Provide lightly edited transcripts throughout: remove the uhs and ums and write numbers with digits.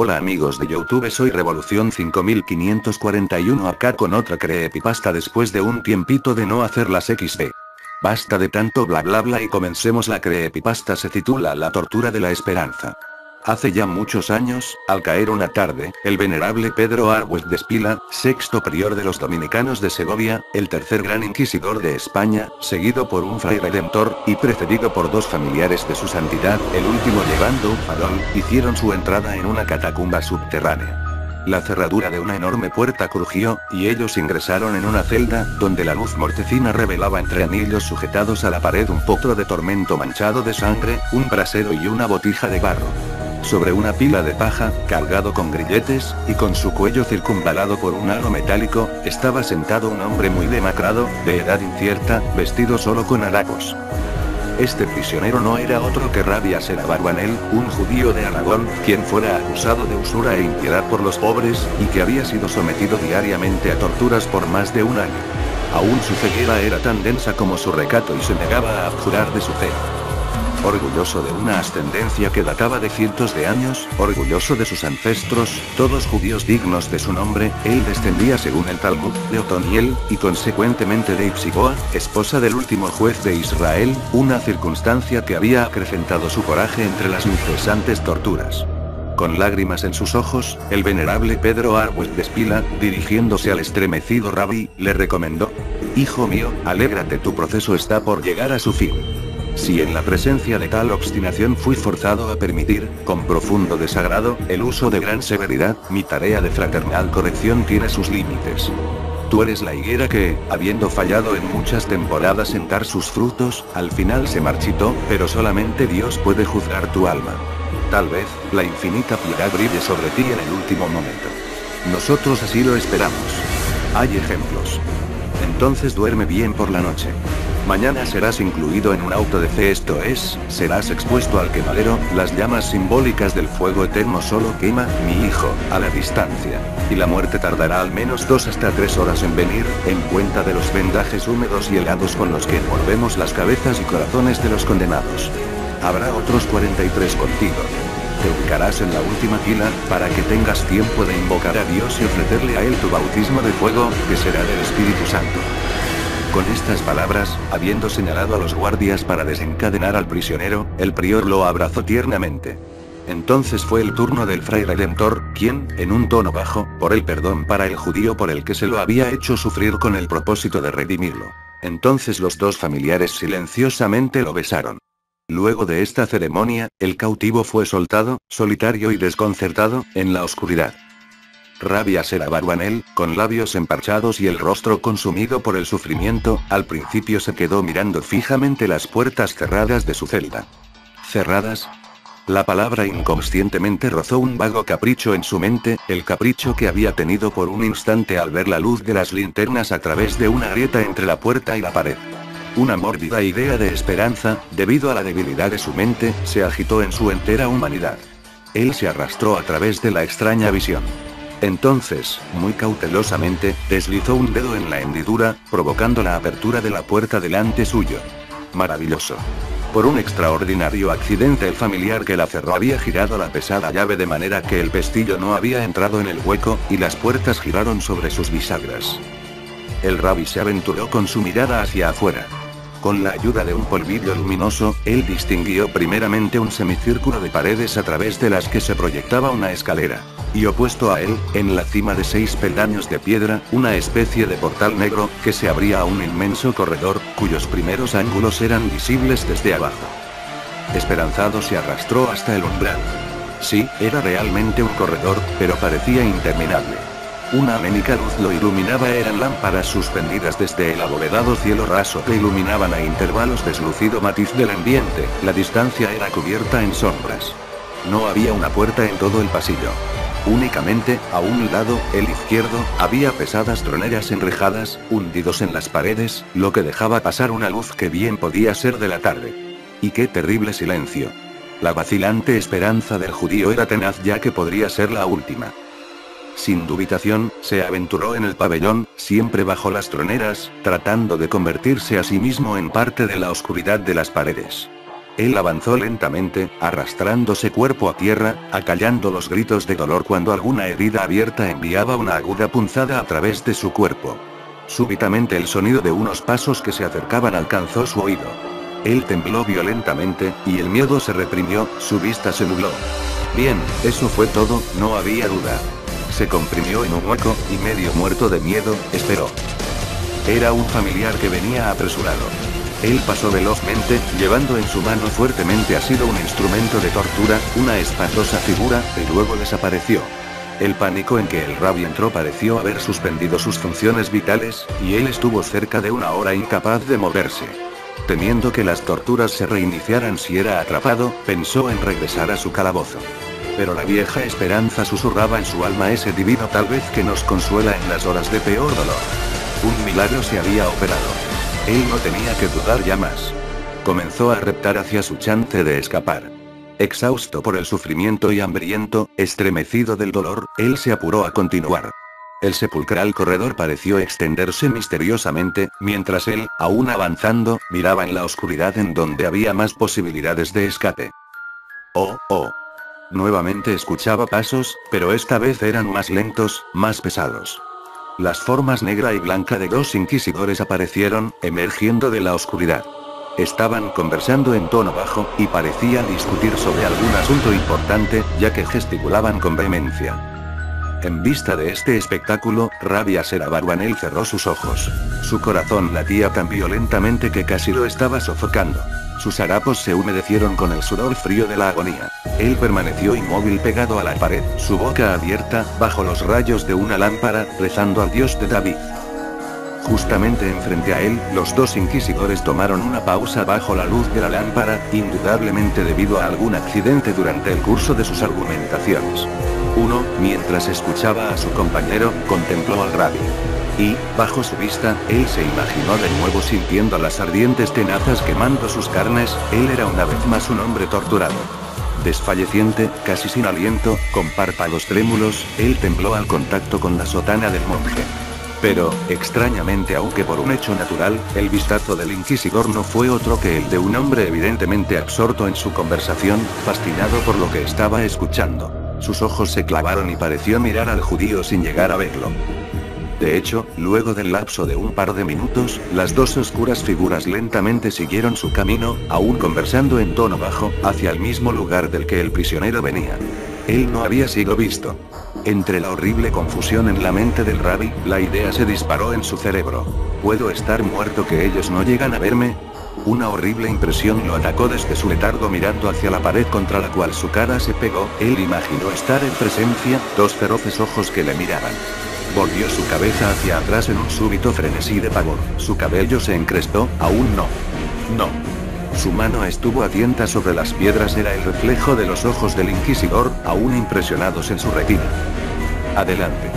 Hola amigos de YouTube, soy Revolución 5541 acá con otra creepypasta después de un tiempito de no hacer las XD. Basta de tanto bla bla bla y comencemos. La creepypasta se titula La tortura de la esperanza. Hace ya muchos años, al caer una tarde, el venerable Pedro Arbues de Espila, sexto prior de los dominicanos de Segovia, el tercer gran inquisidor de España, seguido por un fray redentor, y precedido por dos familiares de su santidad, el último llevando un farol, hicieron su entrada en una catacumba subterránea. La cerradura de una enorme puerta crujió, y ellos ingresaron en una celda, donde la luz mortecina revelaba entre anillos sujetados a la pared un potro de tormento manchado de sangre, un brasero y una botija de barro. Sobre una pila de paja, cargado con grilletes, y con su cuello circunvalado por un aro metálico, estaba sentado un hombre muy demacrado, de edad incierta, vestido solo con harapos. Este prisionero no era otro que Rabbi Aser Abarbanel, un judío de Aragón, quien fuera acusado de usura e impiedad por los pobres, y que había sido sometido diariamente a torturas por más de un año. Aún su ceguera era tan densa como su recato y se negaba a abjurar de su fe. Orgulloso de una ascendencia que databa de cientos de años, orgulloso de sus ancestros, todos judíos dignos de su nombre, él descendía según el Talmud, de Otoniel, y consecuentemente de Ipsiboa, esposa del último juez de Israel, una circunstancia que había acrecentado su coraje entre las incesantes torturas. Con lágrimas en sus ojos, el venerable Pedro Arbues de Espila, dirigiéndose al estremecido rabí, le recomendó: «Hijo mío, alégrate, tu proceso está por llegar a su fin. Si en la presencia de tal obstinación fui forzado a permitir, con profundo desagrado, el uso de gran severidad, mi tarea de fraternal corrección tiene sus límites. Tú eres la higuera que, habiendo fallado en muchas temporadas en dar sus frutos, al final se marchitó, pero solamente Dios puede juzgar tu alma. Tal vez, la infinita piedad brille sobre ti en el último momento. Nosotros así lo esperamos. Hay ejemplos. Entonces duerme bien por la noche. Mañana serás incluido en un auto de fe, esto es, serás expuesto al quemadero, las llamas simbólicas del fuego eterno solo quema, mi hijo, a la distancia. Y la muerte tardará al menos 2 hasta 3 horas en venir, en cuenta de los vendajes húmedos y helados con los que envolvemos las cabezas y corazones de los condenados. Habrá otros 43 contigo. Te ubicarás en la última fila, para que tengas tiempo de invocar a Dios y ofrecerle a Él tu bautismo de fuego, que será del Espíritu Santo». Con estas palabras, habiendo señalado a los guardias para desencadenar al prisionero, el prior lo abrazó tiernamente. Entonces fue el turno del fray redentor, quien, en un tono bajo, por el perdón para el judío por el que se lo había hecho sufrir con el propósito de redimirlo. Entonces los dos familiares silenciosamente lo besaron. Luego de esta ceremonia, el cautivo fue soltado, solitario y desconcertado, en la oscuridad. Rabbi Aser Abarbanel, con labios emparchados y el rostro consumido por el sufrimiento, al principio se quedó mirando fijamente las puertas cerradas de su celda. ¿Cerradas? La palabra inconscientemente rozó un vago capricho en su mente, el capricho que había tenido por un instante al ver la luz de las linternas a través de una grieta entre la puerta y la pared. Una mórbida idea de esperanza, debido a la debilidad de su mente, se agitó en su entera humanidad. Él se arrastró a través de la extraña visión. Entonces, muy cautelosamente, deslizó un dedo en la hendidura, provocando la apertura de la puerta delante suyo. Maravilloso. Por un extraordinario accidente el familiar que la cerró había girado la pesada llave de manera que el pestillo no había entrado en el hueco, y las puertas giraron sobre sus bisagras. El rabí se aventuró con su mirada hacia afuera. Con la ayuda de un polvillo luminoso, él distinguió primeramente un semicírculo de paredes a través de las que se proyectaba una escalera. Y opuesto a él, en la cima de 6 peldaños de piedra, una especie de portal negro, que se abría a un inmenso corredor, cuyos primeros ángulos eran visibles desde abajo. Esperanzado se arrastró hasta el umbral. Sí, era realmente un corredor, pero parecía interminable. Una aménica luz lo iluminaba, eran lámparas suspendidas desde el abovedado cielo raso que iluminaban a intervalos deslucido matiz del ambiente, la distancia era cubierta en sombras. No había una puerta en todo el pasillo. Únicamente, a un lado, el izquierdo, había pesadas troneras enrejadas, hundidos en las paredes, lo que dejaba pasar una luz que bien podía ser de la tarde. Y qué terrible silencio. La vacilante esperanza del judío era tenaz, ya que podría ser la última. Sin dubitación, se aventuró en el pabellón, siempre bajo las troneras, tratando de convertirse a sí mismo en parte de la oscuridad de las paredes. Él avanzó lentamente, arrastrándose cuerpo a tierra, acallando los gritos de dolor cuando alguna herida abierta enviaba una aguda punzada a través de su cuerpo. Súbitamente el sonido de unos pasos que se acercaban alcanzó su oído. Él tembló violentamente, y el miedo se reprimió, su vista se nubló. Bien, eso fue todo, no había duda. Se comprimió en un hueco, y medio muerto de miedo, esperó. Era un familiar que venía apresurado. Él pasó velozmente, llevando en su mano fuertemente asido un instrumento de tortura, una espantosa figura, y luego desapareció. El pánico en que el rabbi entró pareció haber suspendido sus funciones vitales, y él estuvo cerca de una hora incapaz de moverse. Temiendo que las torturas se reiniciaran si era atrapado, pensó en regresar a su calabozo. Pero la vieja esperanza susurraba en su alma ese divino tal vez que nos consuela en las horas de peor dolor. Un milagro se había operado. Él no tenía que dudar ya más. Comenzó a reptar hacia su chance de escapar. Exhausto por el sufrimiento y hambriento, estremecido del dolor, él se apuró a continuar. El sepulcral corredor pareció extenderse misteriosamente, mientras él, aún avanzando, miraba en la oscuridad en donde había más posibilidades de escape. Oh, oh. Nuevamente escuchaba pasos, pero esta vez eran más lentos, más pesados. Las formas negra y blanca de dos inquisidores aparecieron, emergiendo de la oscuridad. Estaban conversando en tono bajo, y parecían discutir sobre algún asunto importante, ya que gesticulaban con vehemencia. En vista de este espectáculo, Rabbi Asher Abarbanel cerró sus ojos. Su corazón latía tan violentamente que casi lo estaba sofocando. Sus harapos se humedecieron con el sudor frío de la agonía. Él permaneció inmóvil pegado a la pared, su boca abierta, bajo los rayos de una lámpara, rezando al Dios de David. Justamente enfrente a él, los dos inquisidores tomaron una pausa bajo la luz de la lámpara, indudablemente debido a algún accidente durante el curso de sus argumentaciones. Uno, mientras escuchaba a su compañero, contempló al rabbi. Y, bajo su vista, él se imaginó de nuevo sintiendo las ardientes tenazas quemando sus carnes, él era una vez más un hombre torturado. Desfalleciente, casi sin aliento, con párpados trémulos, él tembló al contacto con la sotana del monje. Pero, extrañamente aunque por un hecho natural, el vistazo del inquisidor no fue otro que el de un hombre evidentemente absorto en su conversación, fascinado por lo que estaba escuchando. Sus ojos se clavaron y pareció mirar al judío sin llegar a verlo. De hecho, luego del lapso de un par de minutos, las dos oscuras figuras lentamente siguieron su camino, aún conversando en tono bajo, hacia el mismo lugar del que el prisionero venía. Él no había sido visto. Entre la horrible confusión en la mente del rabbi, la idea se disparó en su cerebro. ¿Puedo estar muerto que ellos no llegan a verme? Una horrible impresión lo atacó desde su letargo mirando hacia la pared contra la cual su cara se pegó. Él imaginó estar en presencia, dos feroces ojos que le miraban. Volvió su cabeza hacia atrás en un súbito frenesí de pavor. Su cabello se encrespó, aún no. No. Su mano estuvo a tientas sobre las piedras, era el reflejo de los ojos del inquisidor, aún impresionados en su retina. Adelante.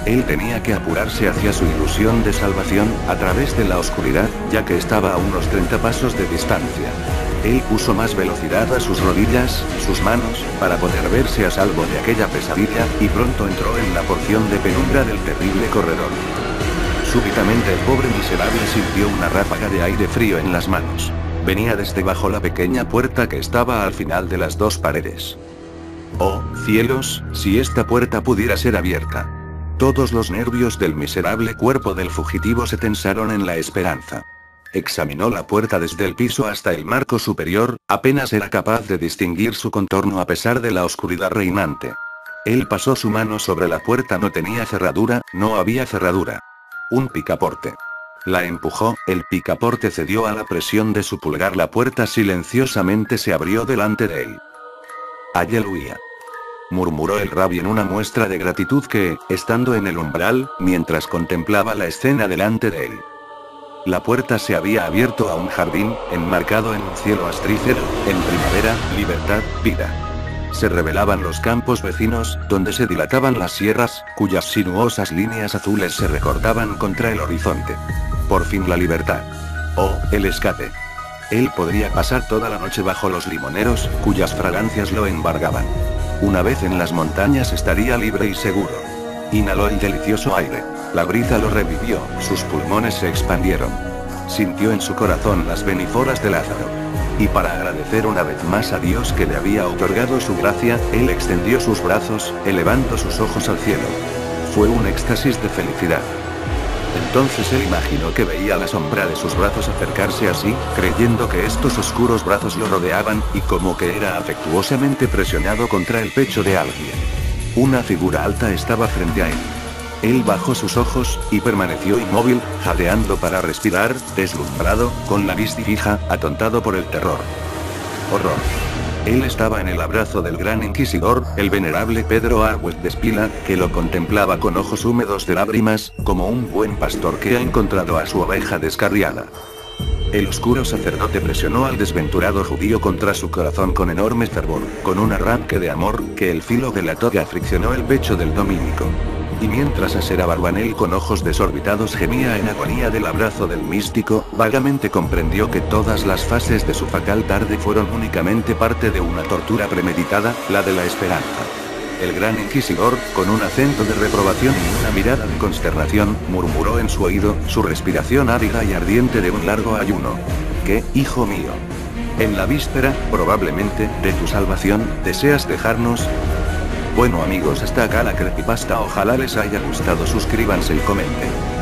Él tenía que apurarse hacia su ilusión de salvación, a través de la oscuridad, ya que estaba a unos 30 pasos de distancia. Él puso más velocidad a sus rodillas, sus manos, para poder verse a salvo de aquella pesadilla, y pronto entró en la porción de penumbra del terrible corredor. Súbitamente el pobre miserable sintió una ráfaga de aire frío en las manos. Venía desde bajo la pequeña puerta que estaba al final de las dos paredes. Oh, cielos, si esta puerta pudiera ser abierta. Todos los nervios del miserable cuerpo del fugitivo se tensaron en la esperanza. Examinó la puerta desde el piso hasta el marco superior, apenas era capaz de distinguir su contorno a pesar de la oscuridad reinante. Él pasó su mano sobre la puerta, no tenía cerradura, no había cerradura. Un picaporte. La empujó, el picaporte cedió a la presión de su pulgar, la puerta silenciosamente se abrió delante de él. Aleluya. Murmuró el rabbi en una muestra de gratitud que, estando en el umbral, mientras contemplaba la escena delante de él. La puerta se había abierto a un jardín, enmarcado en un cielo astrífero, en primavera, libertad, vida. Se revelaban los campos vecinos, donde se dilataban las sierras, cuyas sinuosas líneas azules se recortaban contra el horizonte. Por fin la libertad. Oh, el escape. Él podría pasar toda la noche bajo los limoneros, cuyas fragancias lo embargaban. Una vez en las montañas estaría libre y seguro. Inhaló el delicioso aire. La brisa lo revivió, sus pulmones se expandieron. Sintió en su corazón las benéforas de Lázaro. Y para agradecer una vez más a Dios que le había otorgado su gracia, él extendió sus brazos, elevando sus ojos al cielo. Fue un éxtasis de felicidad. Entonces él imaginó que veía la sombra de sus brazos acercarse así, creyendo que estos oscuros brazos lo rodeaban, y como que era afectuosamente presionado contra el pecho de alguien. Una figura alta estaba frente a él. Él bajó sus ojos, y permaneció inmóvil, jadeando para respirar, deslumbrado, con la vista fija, atontado por el terror. Horror. Él estaba en el abrazo del gran inquisidor, el venerable Pedro Arwet de Espila, que lo contemplaba con ojos húmedos de lágrimas, como un buen pastor que ha encontrado a su oveja descarriada. El oscuro sacerdote presionó al desventurado judío contra su corazón con enorme fervor, con un arranque de amor, que el filo de la toga friccionó el pecho del dominico. Y mientras Asera Barbanel con ojos desorbitados gemía en agonía del abrazo del místico, vagamente comprendió que todas las fases de su fatal tarde fueron únicamente parte de una tortura premeditada, la de la esperanza. El gran inquisidor, con un acento de reprobación y una mirada de consternación, murmuró en su oído, su respiración ávida y ardiente de un largo ayuno. ¿Qué, hijo mío? En la víspera, probablemente, de tu salvación, ¿deseas dejarnos? Bueno amigos, hasta acá la creepypasta, ojalá les haya gustado, suscríbanse y comenten.